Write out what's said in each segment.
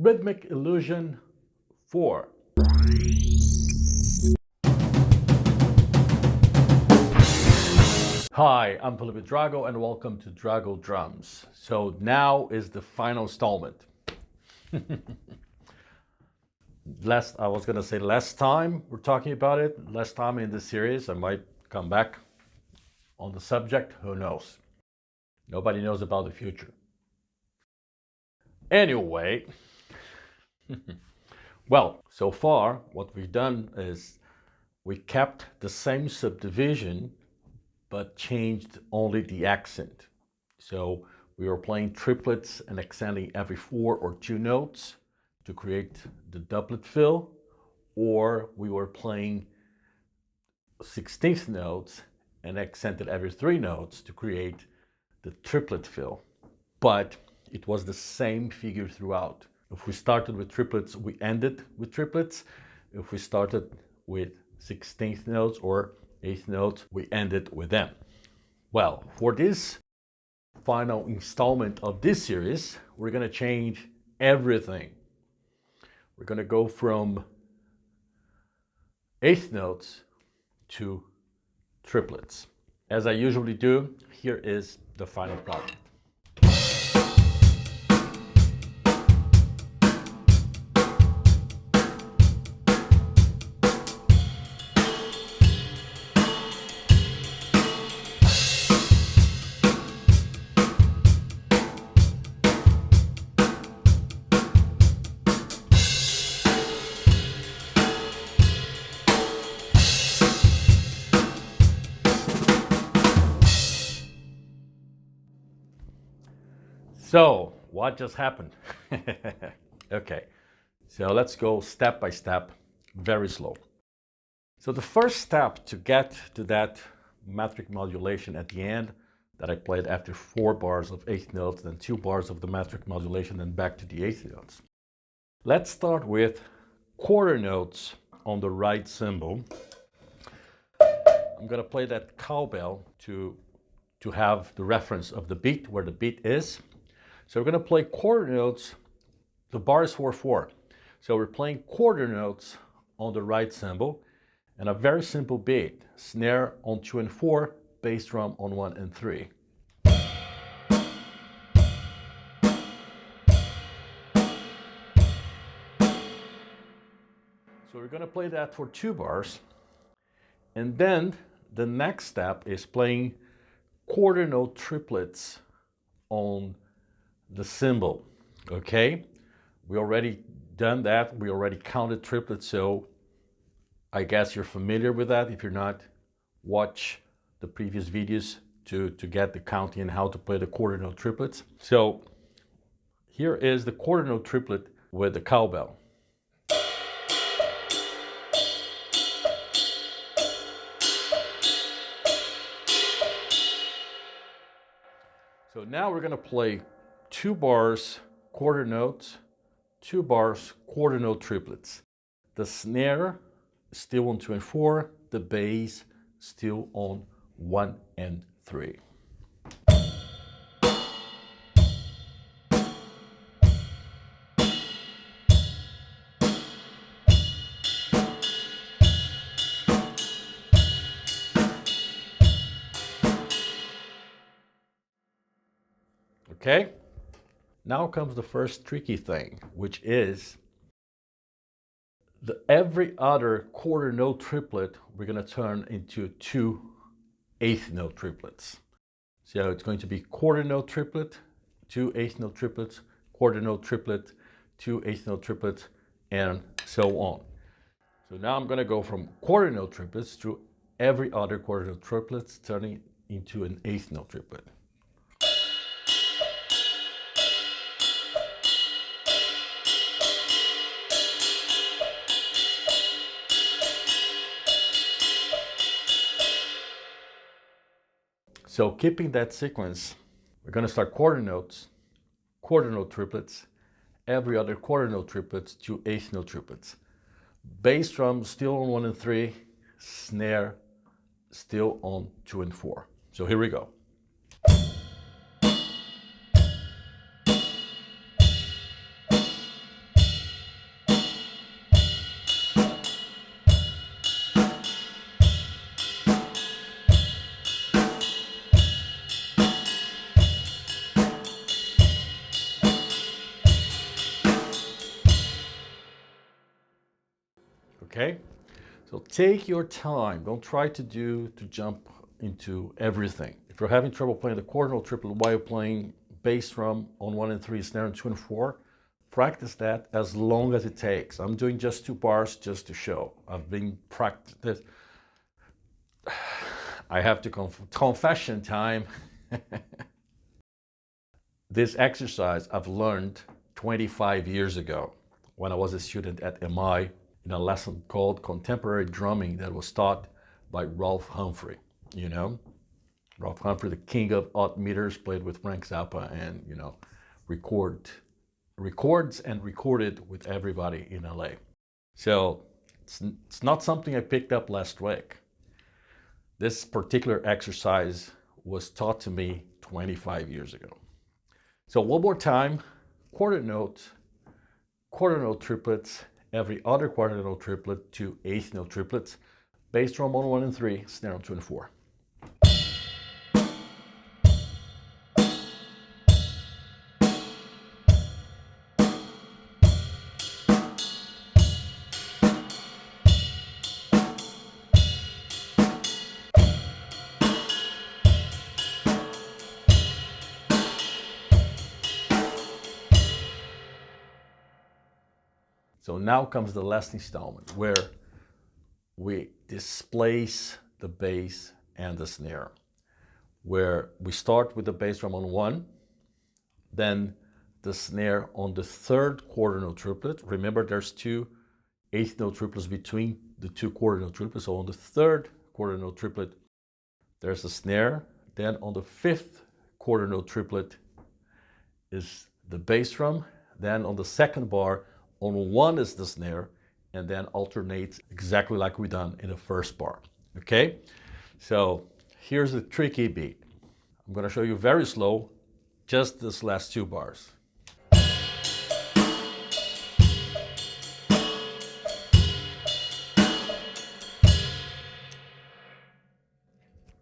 Rhythmic Illusion 4. Hi, I'm Felipe Drago and welcome to Drago Drums. So now is the final installment. I was gonna say last time we're talking about it, last time in this series. I might come back on the subject, who knows? Nobody knows about the future. Anyway, well, so far what we've done is we kept the same subdivision but changed only the accent. So we were playing triplets and accenting every 4 or 2 notes to create the doublet fill, or we were playing 16th notes and accented every 3 notes to create the triplet fill. But it was the same figure throughout. If we started with triplets, we ended with triplets. If we started with 16th notes or 8th notes, we ended with them. Well, for this final installment of this series, we're going to change everything. We're going to go from 8th notes to triplets. As I usually do, here is the final product. So, what just happened? Okay, so let's go step by step, very slow. So the first step to get to that metric modulation at the end that I played after 4 bars of 8th notes, then 2 bars of the metric modulation, then back to the 8th notes. Let's start with quarter notes on the right cymbal. I'm gonna play that cowbell to have the reference of the beat, where the beat is. So we're going to play quarter notes. The bar is 4/4. So we're playing quarter notes on the right cymbal and a very simple beat. Snare on 2 and 4, bass drum on 1 and 3. So we're going to play that for 2 bars. And then the next step is playing quarter note triplets on the cymbal. Okay, we already done that. We already counted triplets, so I guess you're familiar with that. If you're not, watch the previous videos to get the counting and how to play the quarter note triplets. So here is the quarter note triplet with the cowbell. So now we're going to play 2 bars quarter notes, 2 bars quarter note triplets. The snare still on 2 and 4, the bass still on 1 and 3. Okay? Now comes the first tricky thing, which is every other quarter note triplet we're going to turn into 2 8th note triplets. So it's going to be quarter note triplet, 2 8th note triplets, quarter note triplet, 2 8th note triplets, and so on. So now I'm going to go from quarter note triplets to every other quarter note triplets, turning into an 8th note triplet. So keeping that sequence, we're going to start quarter notes, quarter note triplets, every other quarter note triplets, 2 8th note triplets. Bass drum still on 1 and 3, snare still on 2 and 4. So here we go. okay? So take your time. Don't try to jump into everything. If you're having trouble playing the quarter note triplet while you're playing bass drum on 1 and 3, snare on 2 and 4, practice that as long as it takes. I'm doing just 2 bars just to show. I've been practicing. I have to confession time. This exercise I've learned 25 years ago when I was a student at MI in a lesson called Contemporary Drumming that was taught by Ralph Humphrey. You know, Ralph Humphrey, the king of odd meters, played with Frank Zappa and, you know, records and recorded with everybody in LA. So it's not something I picked up last week. This particular exercise was taught to me 25 years ago. So one more time, quarter note triplets, every other quarter note triplet to eighth note triplets, bass drum on 1 and 3, snare on 2 and 4. So now comes the last installment where we displace the bass and the snare, where we start with the bass drum on 1, then the snare on the 3rd quarter note triplet. Remember, there's 2 eighth note triplets between the 2 quarter note triplets. So on the 3rd quarter note triplet, there's a snare. Then on the 5th quarter note triplet is the bass drum. Then on the 2nd bar, on 1 is the snare, and then alternates exactly like we done in the 1st bar, okay? So here's the tricky beat. I'm gonna show you very slow, just this last 2 bars.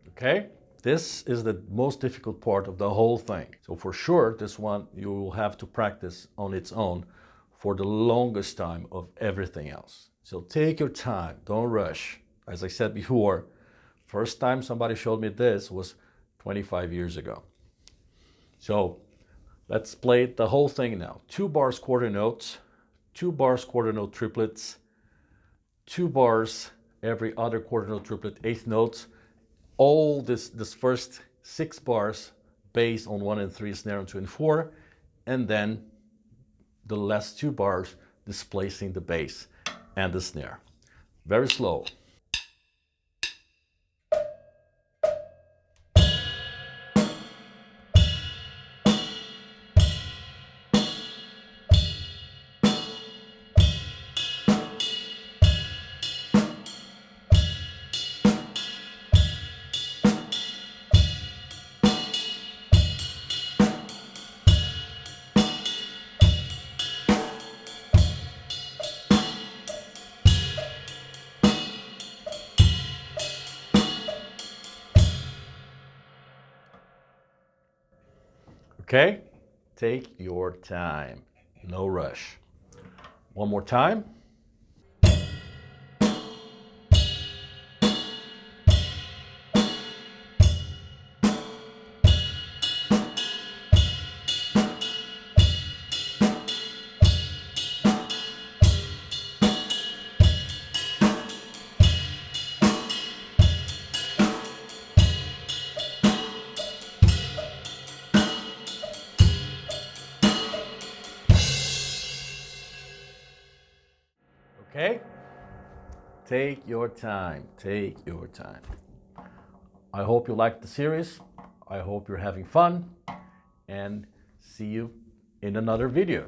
Okay? This is the most difficult part of the whole thing. So for sure, this one you will have to practice on its own for the longest time of everything else. So take your time, don't rush. As I said before, first time somebody showed me this was 25 years ago. So let's play the whole thing now. 2 bars quarter notes, 2 bars quarter note triplets, 2 bars every other quarter note triplet, eighth notes. All this first 6 bars, bass on 1 and 3, snare on 2 and 4, and then the last 2 bars displacing the bass and the snare. Very slow. Okay? Take your time. No rush. One more time. Okay? Take your time. Take your time. I hope you liked the series. I hope you're having fun. And see you in another video.